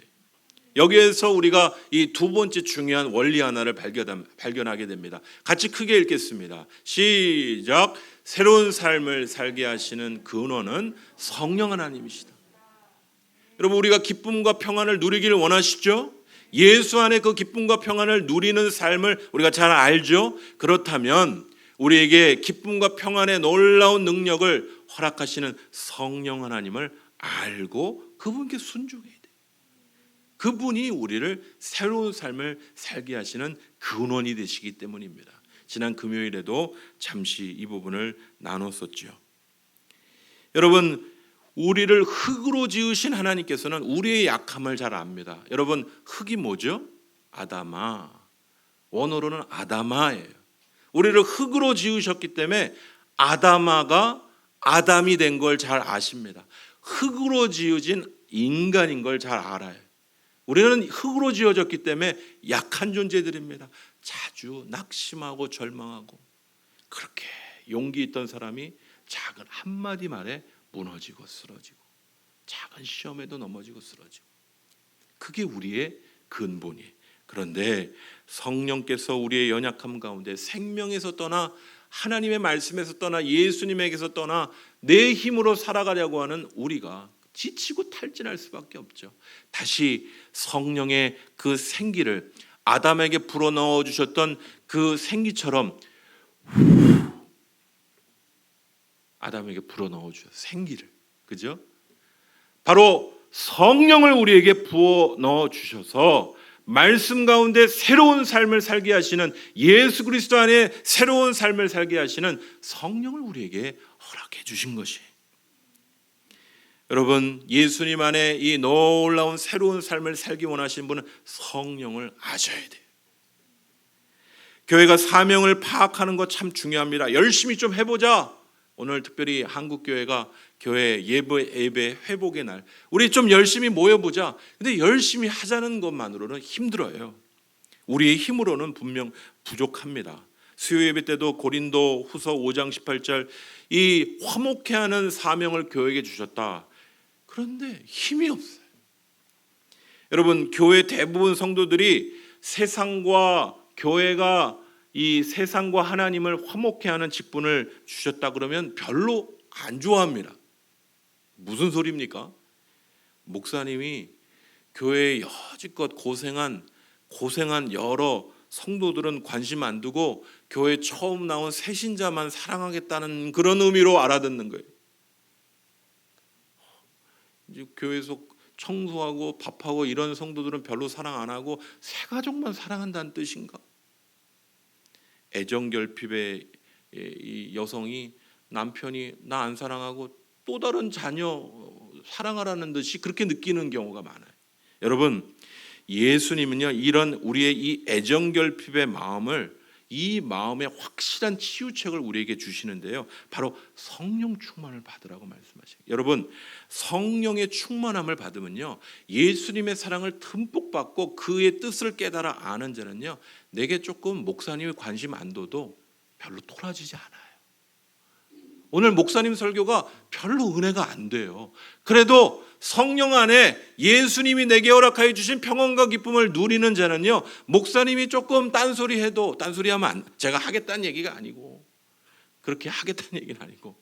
여기에서 우리가 이 두 번째 중요한 원리 하나를 발견하게 됩니다. 같이 크게 읽겠습니다. 시작. 새로운 삶을 살게 하시는 근원은 성령 하나님이시다. 여러분, 우리가 기쁨과 평안을 누리기를 원하시죠? 예수 안에 그 기쁨과 평안을 누리는 삶을 우리가 잘 알죠? 그렇다면 우리에게 기쁨과 평안의 놀라운 능력을 허락하시는 성령 하나님을 알고 그분께 순종해야 돼요. 그분이 우리를 새로운 삶을 살게 하시는 근원이 되시기 때문입니다. 지난 금요일에도 잠시 이 부분을 나눴었죠. 여러분, 우리를 흙으로 지으신 하나님께서는 우리의 약함을 잘 압니다. 여러분, 흙이 뭐죠? 아담아. 원어로는 아담아예요. 우리를 흙으로 지으셨기 때문에 아담아가 아담이 된 걸 잘 아십니다. 흙으로 지어진 인간인 걸 잘 알아요. 우리는 흙으로 지어졌기 때문에 약한 존재들입니다. 자주 낙심하고 절망하고, 그렇게 용기 있던 사람이 작은 한마디 말에 무너지고 쓰러지고, 작은 시험에도 넘어지고 쓰러지고, 그게 우리의 근본이에요. 그런데 성령께서 우리의 연약함 가운데 생명에서 떠나, 하나님의 말씀에서 떠나, 예수님에게서 떠나 내 힘으로 살아가려고 하는 우리가 지치고 탈진할 수밖에 없죠. 다시 성령의 그 생기를, 아담에게 불어넣어 주셨던 그 생기처럼 아담에게 불어넣어 주셨어요. 생기를, 그죠? 바로 성령을 우리에게 부어 넣어 주셔서 말씀 가운데 새로운 삶을 살게 하시는, 예수 그리스도 안에 새로운 삶을 살게 하시는 성령을 우리에게 허락해 주신 것이, 여러분, 예수님 안에 이 놀라운 새로운 삶을 살기 원하시는 분은 성령을 아셔야 돼요. 교회가 사명을 파악하는 거 참 중요합니다. 열심히 좀 해보자. 오늘 특별히 한국교회가 교회 예배 회복의 날, 우리 좀 열심히 모여보자. 근데 열심히 하자는 것만으로는 힘들어요. 우리의 힘으로는 분명 부족합니다. 수요 예배 때도 고린도 후서 5장 18절, 이 화목해하는 사명을 교회에게 주셨다. 그런데 힘이 없어요. 여러분, 교회 대부분 성도들이 세상과 교회가 이 세상과 하나님을 화목해하는 직분을 주셨다 그러면 별로 안 좋아합니다. 무슨 소리입니까? 목사님이 교회에 여지껏 고생한 여러 성도들은 관심 안 두고 교회 처음 나온 새신자만 사랑하겠다는 그런 의미로 알아듣는 거예요. 이제 교회에서 청소하고 밥하고 이런 성도들은 별로 사랑 안 하고 새 가족만 사랑한다는 뜻인가? 애정결핍의 이 여성이 남편이 나 안 사랑하고 또 다른 자녀 사랑하라는 듯이 그렇게 느끼는 경우가 많아요. 여러분, 예수님은요, 이런 우리의 이 애정결핍의 마음을, 이 마음의 확실한 치유책을 우리에게 주시는데요, 바로 성령 충만을 받으라고 말씀하셔요. 여러분, 성령의 충만함을 받으면요, 예수님의 사랑을 듬뿍 받고 그의 뜻을 깨달아 아는 자는요, 내게 조금 목사님이 관심 안 둬도 별로 토라지지 않아요. 오늘 목사님 설교가 별로 은혜가 안 돼요. 그래도 성령 안에 예수님이 내게 허락하여 주신 평안과 기쁨을 누리는 자는요, 목사님이 조금 딴소리 해도, 딴소리 하면 제가 하겠다는 얘기가 아니고, 그렇게 하겠다는 얘기는 아니고,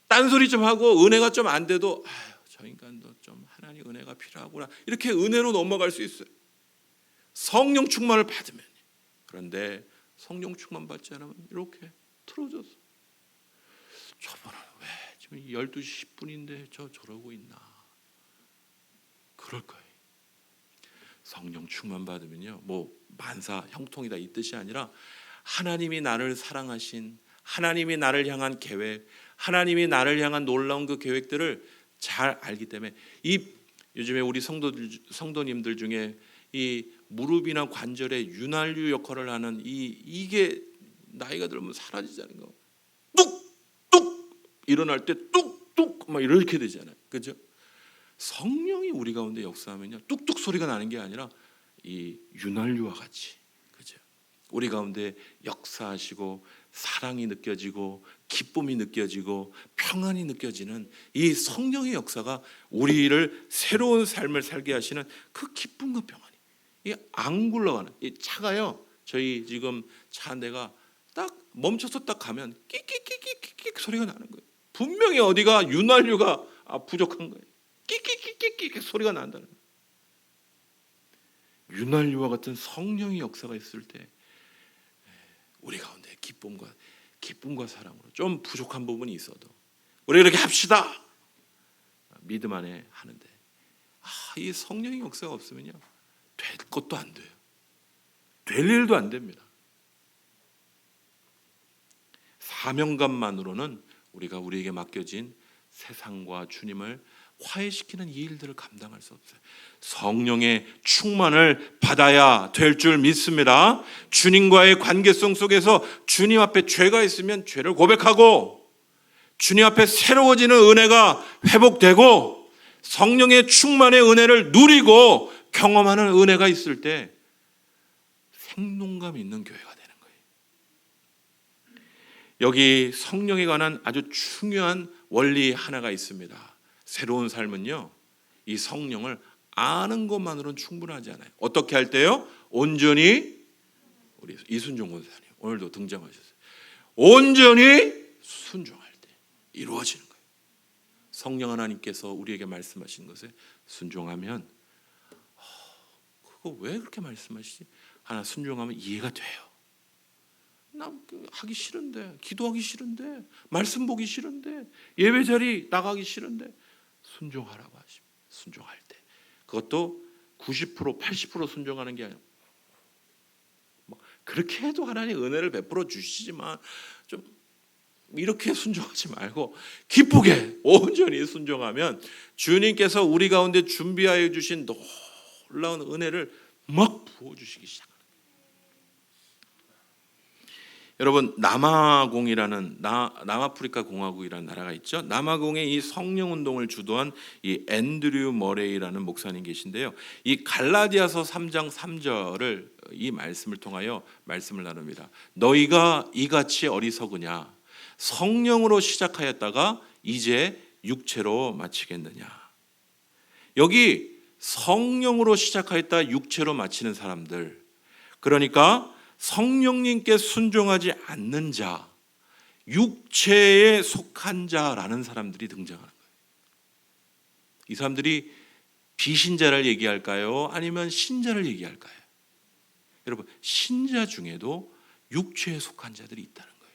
딴소리 좀 하고 은혜가 좀 안 돼도 저 인간도 좀 하나님 은혜가 필요하구나, 이렇게 은혜로 넘어갈 수 있어요. 성령 충만을 받으면. 그런데 성령 충만 받지 않으면 이렇게 틀어져서, 저분은 왜 지금 12시 10분인데 저러고 있나, 그럴 거예요. 성령 충만 받으면요, 뭐 만사 형통이다 이 뜻이 아니라 하나님이 나를 사랑하신, 하나님이 나를 향한 계획, 하나님이 나를 향한 놀라운 그 계획들을 잘 알기 때문에, 이 요즘에 우리 성도님들 중에 이 무릎이나 관절에 윤활유 역할을 하는 이게 나이가 들면 사라지자는 거. 일어날 때 뚝뚝 막 이렇게 되잖아요. 그죠? 성령이 우리 가운데 역사하면요, 뚝뚝 소리가 나는 게 아니라 이 윤활유와 같이, 그죠? 우리 가운데 역사하시고 사랑이 느껴지고 기쁨이 느껴지고 평안이 느껴지는 이 성령의 역사가 우리를 새로운 삶을 살게 하시는 그 기쁨과 평안이, 이 안 굴러가는, 이 차가요, 저희 지금 차 한 대가 딱 멈춰서 딱 가면 끼끼끼끼끼 소리가 나는 거예요. 분명히 어디가 윤활유가 부족한 거예요. 끼끼끼끼끼 소리가 난다는 거예요. 윤활유와 같은 성령의 역사가 있을 때 우리 가운데 기쁨과 사랑으로 좀 부족한 부분이 있어도 우리 이렇게 합시다, 믿음 안에 하는데, 이 성령의 역사가 없으면요, 될 것도 안 돼요. 될 일도 안 됩니다. 사명감만으로는 우리에게 맡겨진 세상과 주님을 화해시키는 이 일들을 감당할 수 없어요. 성령의 충만을 받아야 될 줄 믿습니다. 주님과의 관계성 속에서 주님 앞에 죄가 있으면 죄를 고백하고, 주님 앞에 새로워지는 은혜가 회복되고, 성령의 충만의 은혜를 누리고 경험하는 은혜가 있을 때 생동감 있는 교회가 되는 거예요. 여기 성령에 관한 아주 중요한 원리 하나가 있습니다. 새로운 삶은요, 이 성령을 아는 것만으로는 충분하지 않아요. 어떻게 할 때요? 온전히, 우리 이순종 권사님 오늘도 등장하셨어요. 온전히 순종할 때 이루어지는 거예요. 성령 하나님께서 우리에게 말씀하신 것에 순종하면, 그거 왜 그렇게 말씀하시지? 하나 순종하면 이해가 돼요. 나 하기 싫은데, 기도하기 싫은데, 말씀 보기 싫은데, 예배 자리 나가기 싫은데 순종하라고 하십니다. 순종할 때 그것도 90% 80% 순종하는 게 아니라, 그렇게 해도 하나님 은혜를 베풀어 주시지만 좀 이렇게 순종하지 말고 기쁘게 온전히 순종하면 주님께서 우리 가운데 준비하여 주신 놀라운 은혜를 막 부어주시기 시작합니다. 여러분 남아공이라는 남아프리카 공화국이라는 나라가 있죠. 남아공의 이 성령 운동을 주도한 이 앤드류 머레이라는 목사님 계신데요. 이 갈라디아서 3장 3절을 이 말씀을 통하여 말씀을 나눕니다. 너희가 이같이 어리석으냐 성령으로 시작하였다가 이제 육체로 마치겠느냐. 여기 성령으로 시작하였다 육체로 마치는 사람들, 그러니까 성령님께 순종하지 않는 자, 육체에 속한 자라는 사람들이 등장하는 거예요. 이 사람들이 비신자를 얘기할까요? 아니면 신자를 얘기할까요? 여러분, 신자 중에도 육체에 속한 자들이 있다는 거예요.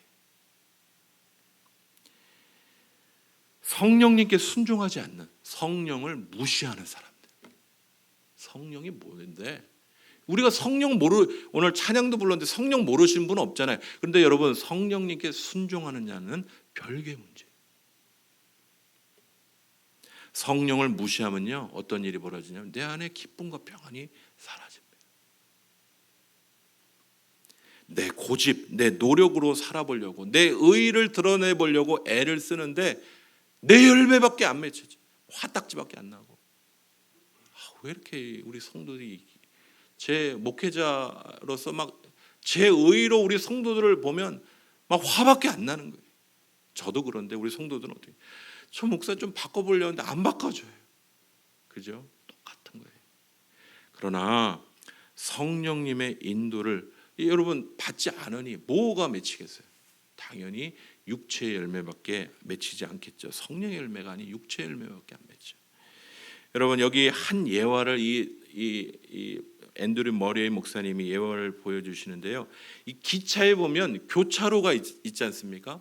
성령님께 순종하지 않는, 성령을 무시하는 사람들. 성령이 뭔데? 우리가 성령 오늘 찬양도 불렀는데 성령 모르시는 분 없잖아요. 그런데 여러분, 성령님께 순종하느냐는 별개의 문제. 성령을 무시하면요, 어떤 일이 벌어지냐면 내 안에 기쁨과 평안이 사라집니다. 내 고집, 내 노력으로 살아보려고, 내 의의를 드러내보려고 애를 쓰는데 내 열매밖에 안 맺혀져. 화딱지밖에 안 나고. 왜 이렇게 우리 성도들이, 제 목회자로서 막 제 의의로 우리 성도들을 보면 막 화밖에 안 나는 거예요. 저도 그런데 우리 성도들은 어떻게, 저 목사 좀 바꿔보려는데 안 바꿔줘요. 그죠? 똑같은 거예요. 그러나 성령님의 인도를 여러분 받지 않으니 뭐가 맺히겠어요? 당연히 육체의 열매밖에 맺히지 않겠죠. 성령의 열매가 아닌 육체의 열매밖에 안 맺죠. 여러분, 여기 한 예화를 이 앤드류 머레이 목사님이 예화를 보여주시는데요. 이 기차에 보면 교차로가 있지 않습니까?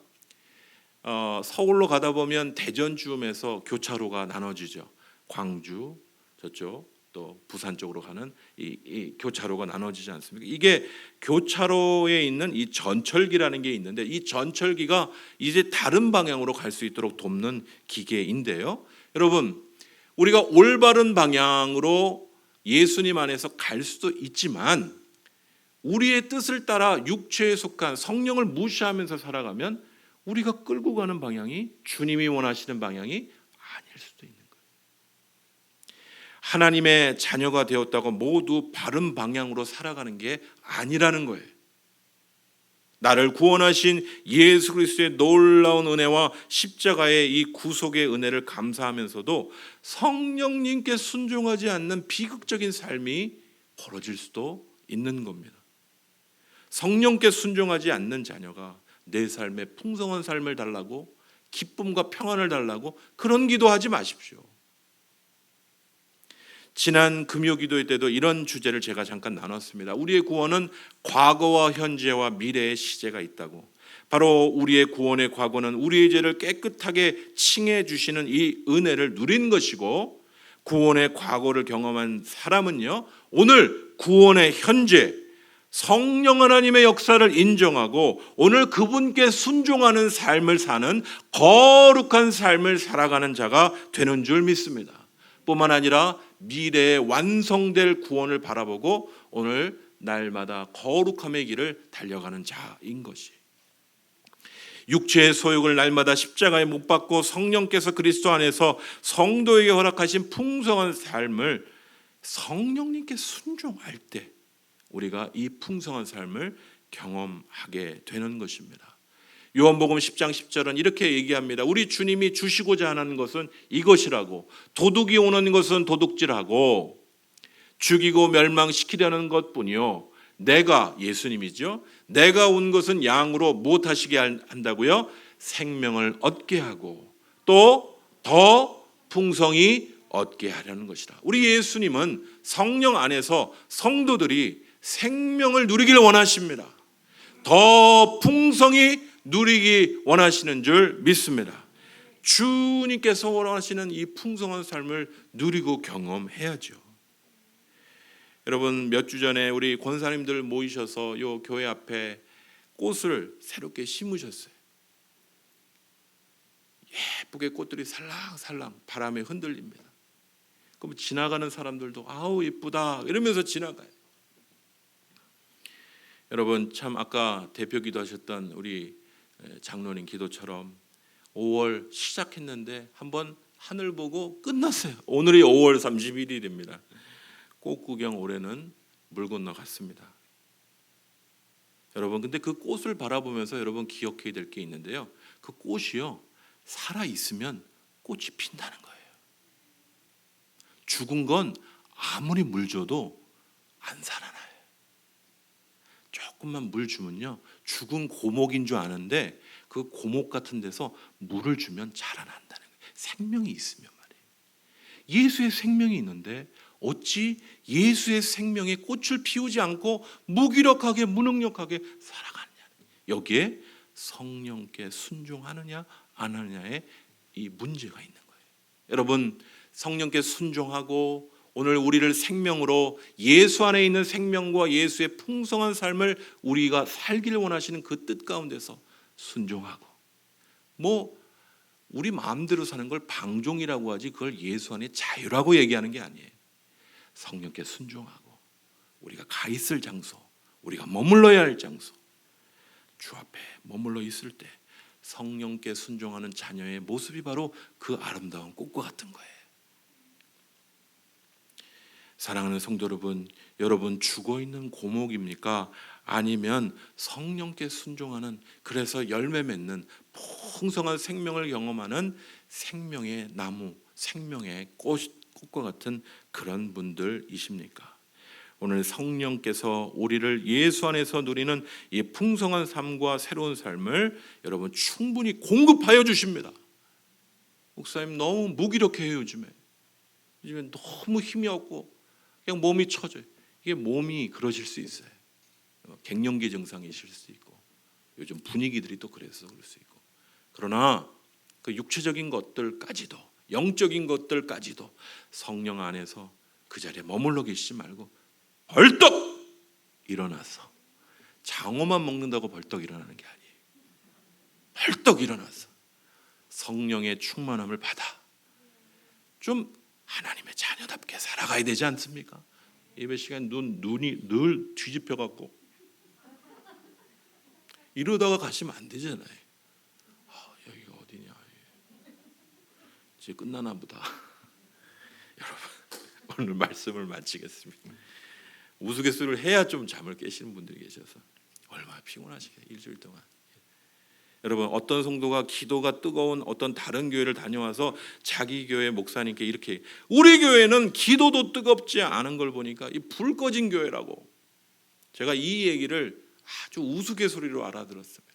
서울로 가다 보면 대전쯤에서 교차로가 나눠지죠. 광주 저쪽, 또 부산 쪽으로 가는 이 교차로가 나눠지지 않습니까? 이게 교차로에 있는 이 전철기라는 게 있는데, 이 전철기가 이제 다른 방향으로 갈 수 있도록 돕는 기계인데요. 여러분, 우리가 올바른 방향으로 예수님 안에서 갈 수도 있지만 우리의 뜻을 따라 육체에 속한 성령을 무시하면서 살아가면 우리가 끌고 가는 방향이 주님이 원하시는 방향이 아닐 수도 있는 거예요. 하나님의 자녀가 되었다고 모두 바른 방향으로 살아가는 게 아니라는 거예요. 나를 구원하신 예수 그리스도의 놀라운 은혜와 십자가의 이 구속의 은혜를 감사하면서도 성령님께 순종하지 않는 비극적인 삶이 벌어질 수도 있는 겁니다. 성령께 순종하지 않는 자녀가 내 삶에 풍성한 삶을 달라고, 기쁨과 평안을 달라고 그런 기도하지 마십시오. 지난 금요기도회 때도 이런 주제를 제가 잠깐 나눴습니다. 우리의 구원은 과거와 현재와 미래의 시제가 있다고. 바로 우리의 구원의 과거는 우리의 죄를 깨끗하게 칭해 주시는 이 은혜를 누린 것이고, 구원의 과거를 경험한 사람은요, 오늘 구원의 현재 성령 하나님의 역사를 인정하고 오늘 그분께 순종하는 삶을 사는 거룩한 삶을 살아가는 자가 되는 줄 믿습니다. 뿐만 아니라 미래에 완성될 구원을 바라보고 오늘 날마다 거룩함의 길을 달려가는 자인 것이, 육체의 소욕을 날마다 십자가에 못 박고 성령께서 그리스도 안에서 성도에게 허락하신 풍성한 삶을 성령님께 순종할 때 우리가 이 풍성한 삶을 경험하게 되는 것입니다. 요한복음 10장 10절은 이렇게 얘기합니다. 우리 주님이 주시고자 하는 것은 이것이라고, 도둑이 오는 것은 도둑질하고 죽이고 멸망시키려는 것뿐이요, 내가, 예수님이죠, 내가 온 것은 양으로 무엇하시게 한다고요? 생명을 얻게 하고 또 더 풍성히 얻게 하려는 것이다. 우리 예수님은 성령 안에서 성도들이 생명을 누리길 원하십니다. 더 풍성히 누리기 원하시는 줄 믿습니다. 주님께서 원하시는 이 풍성한 삶을 누리고 경험해야죠. 여러분, 몇 주 전에 우리 권사님들 모이셔서 요 교회 앞에 꽃을 새롭게 심으셨어요. 예쁘게 꽃들이 살랑살랑 바람에 흔들립니다. 그럼 지나가는 사람들도 아우 예쁘다 이러면서 지나가요. 여러분 참 아까 대표 기도하셨던 우리 장로님 기도처럼 5월 시작했는데 한번 하늘 보고 끝났어요. 오늘이 5월 31일입니다. 꽃 구경 올해는 물 건너 갔습니다. 여러분 근데 그 꽃을 바라보면서 여러분 기억해야 될 게 있는데요. 그 꽃이요 살아 있으면 꽃이 핀다는 거예요. 죽은 건 아무리 물 줘도 안 살아나요. 조금만 물 주면요 죽은 고목인 줄 아는데 그 고목 같은 데서 물을 주면 자라난다는 거예요. 생명이 있으면 말이에요. 예수의 생명이 있는데 어찌 예수의 생명에 꽃을 피우지 않고 무기력하게 무능력하게 살아가느냐. 여기에 성령께 순종하느냐 안 하느냐에 이 문제가 있는 거예요. 여러분 성령께 순종하고 오늘 우리를 생명으로 예수 안에 있는 생명과 예수의 풍성한 삶을 우리가 살기를 원하시는 그 뜻 가운데서 순종하고 우리 마음대로 사는 걸 방종이라고 하지 그걸 예수 안에 자유라고 얘기하는 게 아니에요. 성령께 순종하고 우리가 가 있을 장소, 우리가 머물러야 할 장소, 주 앞에 머물러 있을 때 성령께 순종하는 자녀의 모습이 바로 그 아름다운 꽃과 같은 거예요. 사랑하는 성도 여러분, 여러분 죽어있는 고목입니까? 아니면 성령께 순종하는, 그래서 열매 맺는 풍성한 생명을 경험하는 생명의 나무, 생명의 꽃과 같은 그런 분들이십니까? 오늘 성령께서 우리를 예수 안에서 누리는 이 풍성한 삶과 새로운 삶을 여러분 충분히 공급하여 주십니다. 목사님 너무 무기력해요. 요즘에 너무 힘이 없고 그냥 몸이 처져요. 이게 몸이 그러실 수 있어요. 갱년기 증상이실 수 있고 요즘 분위기들이 또 그래서 그럴 수 있고, 그러나 그 육체적인 것들까지도 영적인 것들까지도 성령 안에서 그 자리에 머물러 계시지 말고 벌떡 일어나서, 장어만 먹는다고 벌떡 일어나는 게 아니에요. 벌떡 일어나서 성령의 충만함을 받아 좀 하나님의 자녀답게 살아가야 되지 않습니까? 예배 시간 눈이 늘 뒤집혀 갖고 이러다가 가시면 안 되잖아요. 여기가 어디냐? 이제 끝나나 보다. 여러분 오늘 말씀을 마치겠습니다. 우스갯소리를 해야 좀 잠을 깨시는 분들이 계셔서 얼마나 피곤하시겠어요. 일주일 동안. 여러분 어떤 성도가 기도가 뜨거운 어떤 다른 교회를 다녀와서 자기 교회 목사님께 이렇게, 우리 교회는 기도도 뜨겁지 않은 걸 보니까 이 불 꺼진 교회라고. 제가 이 얘기를 아주 우스갯소리로 알아들었습니다.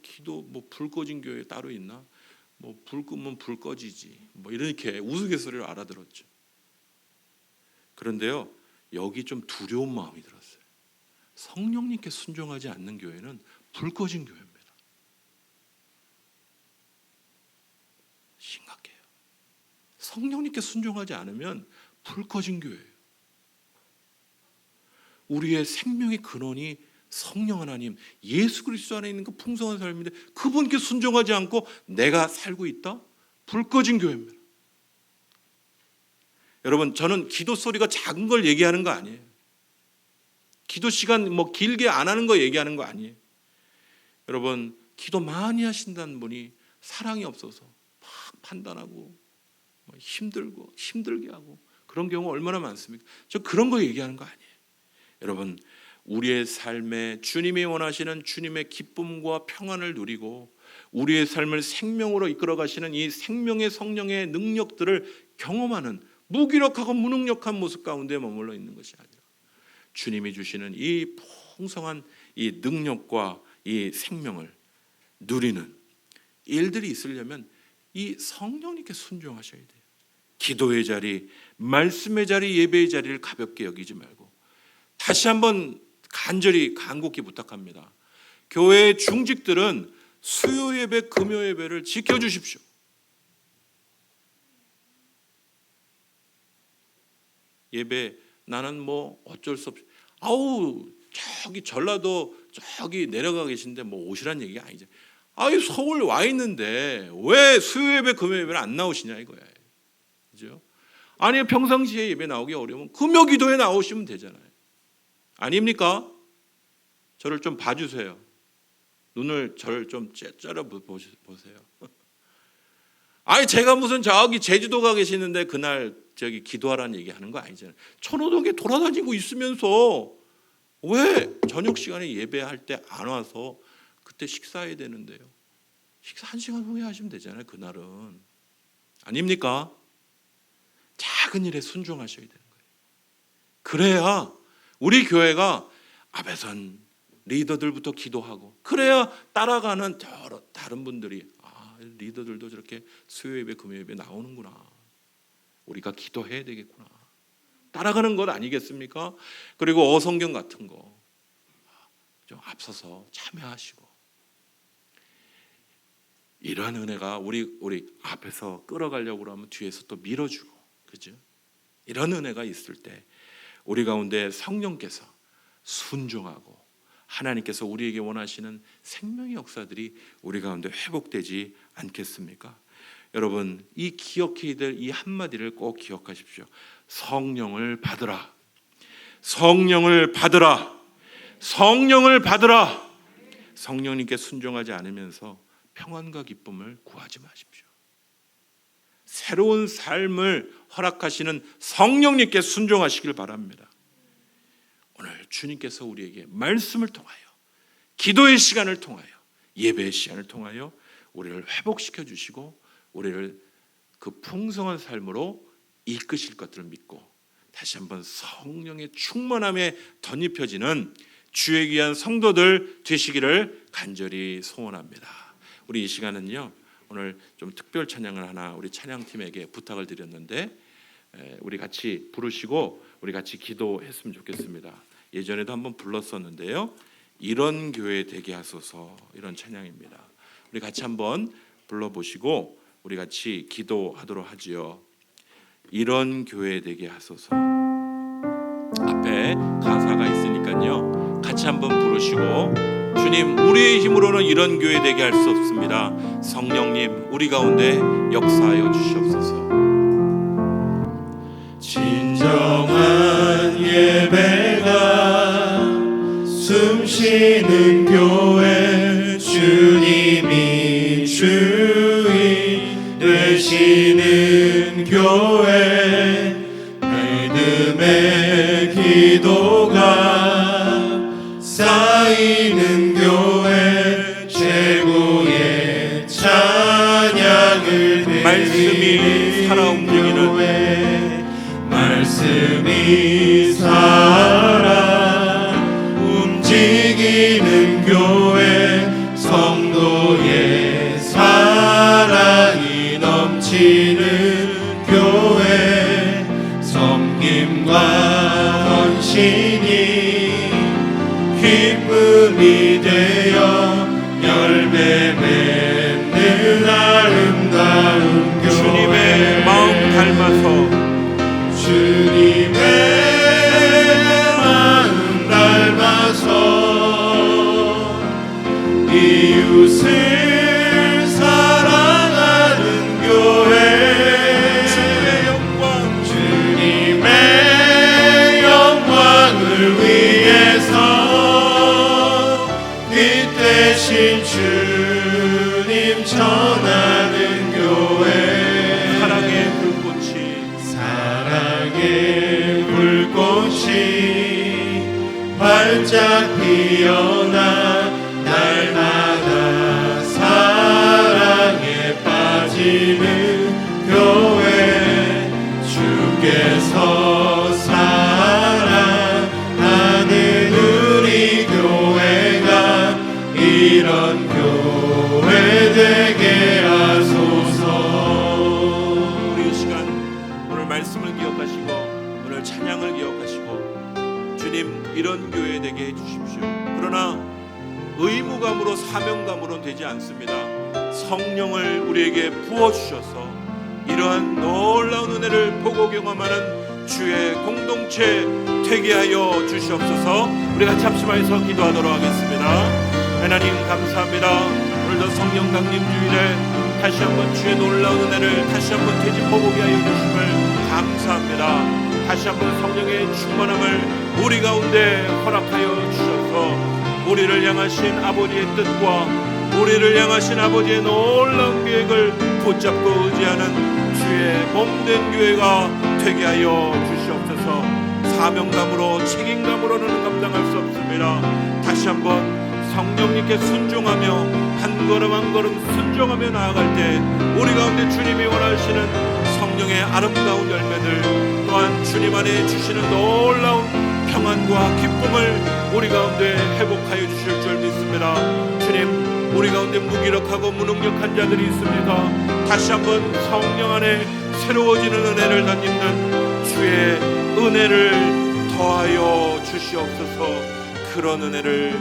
기도 불 꺼진 교회 따로 있나? 불 끄면 불 꺼지지. 이렇게 우스갯소리로 알아들었죠. 그런데요 여기 좀 두려운 마음이 들었어요. 성령님께 순종하지 않는 교회는 불 꺼진 교회입니다. 심각해요. 성령님께 순종하지 않으면 불 꺼진 교회예요. 우리의 생명의 근원이 성령 하나님, 예수 그리스도 안에 있는 그 풍성한 삶인데 그분께 순종하지 않고 내가 살고 있다? 불 꺼진 교회입니다. 여러분 저는 기도 소리가 작은 걸 얘기하는 거 아니에요. 기도 시간 길게 안 하는 거 얘기하는 거 아니에요. 여러분 기도 많이 하신다는 분이 사랑이 없어서 막 판단하고 힘들고 힘들게 하고 그런 경우 얼마나 많습니까? 저 그런 거 얘기하는 거 아니에요. 여러분 우리의 삶에 주님이 원하시는 주님의 기쁨과 평안을 누리고 우리의 삶을 생명으로 이끌어 가시는 이 생명의 성령의 능력들을 경험하는 무기력하고 무능력한 모습 가운데 머물러 있는 것이 아니라 주님이 주시는 이 풍성한 이 능력과 이 생명을 누리는 일들이 있으려면 이 성령님께 순종하셔야 돼요. 기도의 자리, 말씀의 자리, 예배의 자리를 가볍게 여기지 말고 다시 한번 간곡히 부탁합니다. 교회의 중직들은 수요 예배, 금요 예배를 지켜주십시오. 예배 나는 어쩔 수 없이 저기 전라도 저기 내려가 계신데 오시란 얘기가 아니죠. 서울 와 있는데 왜 수요 예배, 금요 예배를 안 나오시냐 이거야. 그죠? 아니 평상시에 예배 나오기 어려우면 금요 기도에 나오시면 되잖아요. 아닙니까? 저를 좀 봐주세요. 눈을 저를 좀 째려 보세요. 아니 제가 무슨 저기 제주도 가 계시는데 그날 저기 기도하라는 얘기하는 거 아니잖아요. 천호동에 돌아다니고 있으면서 왜 저녁 시간에 예배할 때 안 와서 그때 식사해야 되는데요. 식사 1시간 후에 하시면 되잖아요. 그날은. 아닙니까? 작은 일에 순종하셔야 되는 거예요. 그래야 우리 교회가 앞에선 리더들부터 기도하고, 그래야 따라가는 다른 분들이 리더들도 저렇게 수요예배 금요예배 나오는구나, 우리가 기도해야 되겠구나, 따라가는 것 아니겠습니까? 그리고 어성경 같은 거 좀 앞서서 참여하시고, 이러한 은혜가 우리 앞에서 끌어가려고 하면 뒤에서 또 밀어주고, 그죠? 이런 은혜가 있을 때 우리 가운데 성령께서 순종하고 하나님께서 우리에게 원하시는 생명의 역사들이 우리 가운데 회복되지 않겠습니까? 여러분, 이 기억해야 될 이 한마디를 꼭 기억하십시오. 성령을 받으라. 성령을 받으라. 성령을 받으라. 성령님께 순종하지 않으면서 평안과 기쁨을 구하지 마십시오. 새로운 삶을 허락하시는 성령님께 순종하시길 바랍니다. 오늘 주님께서 우리에게 말씀을 통하여, 기도의 시간을 통하여, 예배의 시간을 통하여 우리를 회복시켜 주시고 우리를 그 풍성한 삶으로 이끄실 것들을 믿고 다시 한번 성령의 충만함에 덧입혀지는 주의 귀한 성도들 되시기를 간절히 소원합니다. 우리 이 시간은요, 오늘 좀 특별 찬양을 하나 우리 찬양팀에게 부탁을 드렸는데 우리 같이 부르시고 우리 같이 기도했으면 좋겠습니다. 예전에도 한번 불렀었는데요, 이런 교회 되게 하소서, 이런 찬양입니다. 우리 같이 한번 불러보시고 우리 같이 기도하도록 하지요. 이런 교회 되게 하소서. 앞에 가사가 있으니까요, 같이 한번 부르시고, 주님, 우리의 힘으로는 이런 교회 되게 할 수 없습니다. 성령님, 우리 가운데 역사하여 주시옵소서. 진정한 예배가 숨쉬는 교회, 주님이 주인 되시는 교회, 믿음의 기도가 쌓이는 교회, 최고의 찬양을 말씀이 살아 움직이는 교회, 말씀이 살아 움직이는 교회, 성도의 사랑이 넘치는 교회, 섬김과 헌신이 기쁨이 되어 열매 맺는 아름다운 교회, 주님의 마음 닮아서, 주님의 마음 닮아서 이웃을 사랑하는 교회, 주님의 영광을 위해서 빛 대신 주님 전하는 교회, 사랑의 불꽃이 활짝 피어나 날마다 사랑에 빠지는 교회, 주께서 사랑하는 우리 교회가 이런 교회 되게 하소서. 우리 이 시간 오늘 말씀을 기억하시고 오늘 찬양을 기억하시고, 주님, 이런 교회 되게 해주십시오. 그러나 의무감으로 사명감으로는 되지 않습니다. 성령을 우리에게 부어주셔서 이러한 놀라운 은혜를 보고 경험하는 주의 공동체 되게 하여 주시옵소서. 우리 같이 합심하여서 기도하도록 하겠습니다. 하나님 감사합니다. 오늘도 성령 강림 주일에 다시 한번 주의 놀라운 은혜를 다시 한번 되짚어보게 하여 주심을 감사합니다. 다시 한번 성령의 충만함을 우리 가운데 허락하여 주셔서 우리를 향하신 아버지의 뜻과 우리를 향하신 아버지의 놀라운 계획을 붙잡고 의지하는 주의 몸된 교회가 되게 하여 주시옵소서. 사명감으로 책임감으로는 감당할 수 없습니다. 다시 한번 성령님께 순종하며 한 걸음 한 걸음 순종하며 나아갈 때 우리 가운데 주님이 원하시는 성령의 아름다운 열매들, 또한 주님 안에 주시는 놀라운 평안과 기쁨을 우리 가운데 회복하여 주실 줄 믿습니다. 주님, 우리 가운데 무기력하고 무능력한 자들이 있습니다. 다시 한번 성령 안에 새로워지는 은혜를 덧입는 주의 은혜를 더하여 주시옵소서. 그런 은혜를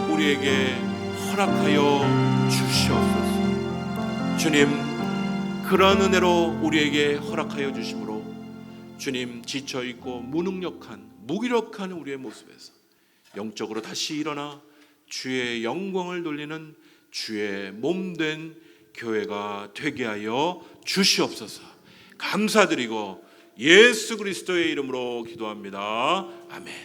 우리에게 허락하여 주시옵소서. 주님, 그런 은혜로 우리에게 허락하여 주심으로 주님, 지쳐있고 무능력한 무기력한 우리의 모습에서 영적으로 다시 일어나 주의 영광을 돌리는 주의 몸된 교회가 되게 하여 주시옵소서. 감사드리고 예수 그리스도의 이름으로 기도합니다. 아멘.